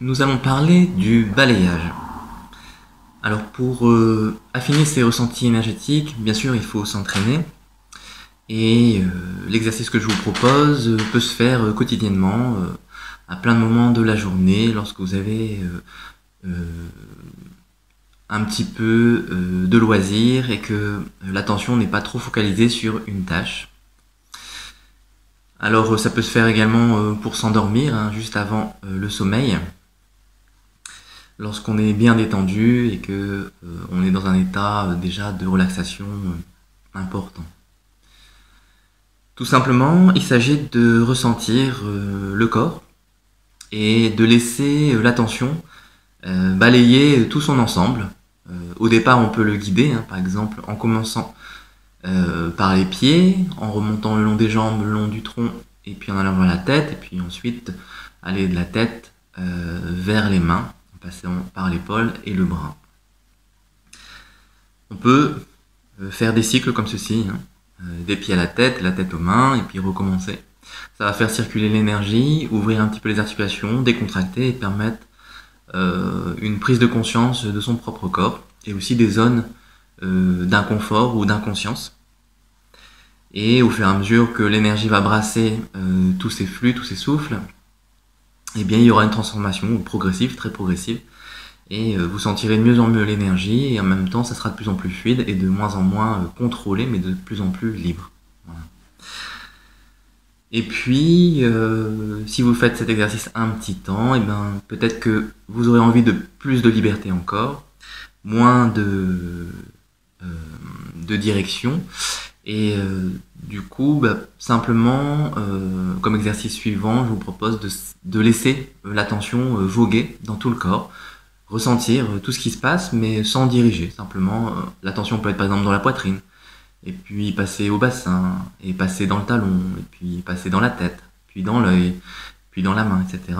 Nous allons parler du balayage. Alors pour affiner ses ressentis énergétiques, bien sûr il faut s'entraîner et l'exercice que je vous propose peut se faire quotidiennement à plein de moments de la journée lorsque vous avez un petit peu de loisirs et que l'attention n'est pas trop focalisée sur une tâche. Alors ça peut se faire également pour s'endormir, hein, juste avant le sommeil. Lorsqu'on est bien détendu et que on est dans un état déjà de relaxation important. Tout simplement, il s'agit de ressentir le corps et de laisser l'attention balayer tout son ensemble. Au départ, on peut le guider, hein, par exemple en commençant par les pieds, en remontant le long des jambes, le long du tronc, et puis en allant vers la tête, et puis ensuite aller de la tête vers les mains, passant par l'épaule et le bras. On peut faire des cycles comme ceci, hein, des pieds à la tête aux mains, et puis recommencer. Ça va faire circuler l'énergie, ouvrir un petit peu les articulations, décontracter et permettre une prise de conscience de son propre corps, et aussi des zones d'inconfort ou d'inconscience. Et au fur et à mesure que l'énergie va brasser tous ces flux, tous ces souffles, eh bien, il y aura une transformation progressive, très progressive, et vous sentirez de mieux en mieux l'énergie, et en même temps, ça sera de plus en plus fluide et de moins en moins contrôlé, mais de plus en plus libre. Voilà. Et puis, si vous faites cet exercice un petit temps, eh ben, peut-être que vous aurez envie de plus de liberté encore, moins de direction, et du coup, simplement, comme exercice suivant, je vous propose de laisser l'attention voguer dans tout le corps, ressentir tout ce qui se passe, mais sans diriger. Simplement, l'attention peut être par exemple dans la poitrine, et puis passer au bassin, et passer dans le talon, et puis passer dans la tête, puis dans l'œil, puis dans la main, etc.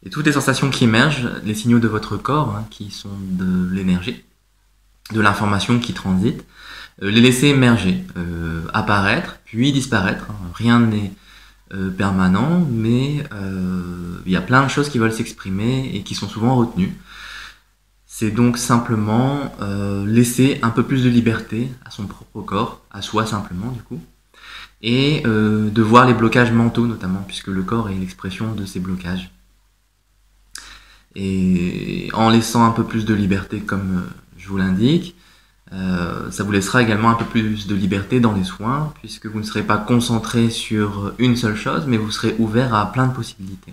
Et toutes les sensations qui émergent, les signaux de votre corps, hein, qui sont de l'énergie, de l'information qui transite, les laisser émerger, apparaître, puis disparaître. Rien n'est permanent, mais il y a plein de choses qui veulent s'exprimer et qui sont souvent retenues. C'est donc simplement laisser un peu plus de liberté à son propre corps, à soi simplement du coup, et de voir les blocages mentaux notamment, puisque le corps est l'expression de ces blocages. Et en laissant un peu plus de liberté comme je vous l'indique, ça vous laissera également un peu plus de liberté dans les soins, puisque vous ne serez pas concentré sur une seule chose, mais vous serez ouvert à plein de possibilités.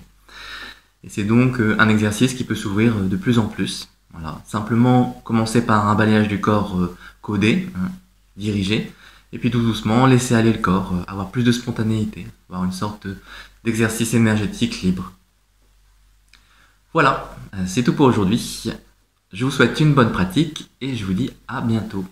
Et c'est donc un exercice qui peut s'ouvrir de plus en plus. Voilà. Simplement commencer par un balayage du corps codé, hein, dirigé, et puis tout doucement laisser aller le corps, avoir plus de spontanéité, avoir une sorte d'exercice énergétique libre. Voilà, c'est tout pour aujourd'hui. Je vous souhaite une bonne pratique et je vous dis à bientôt.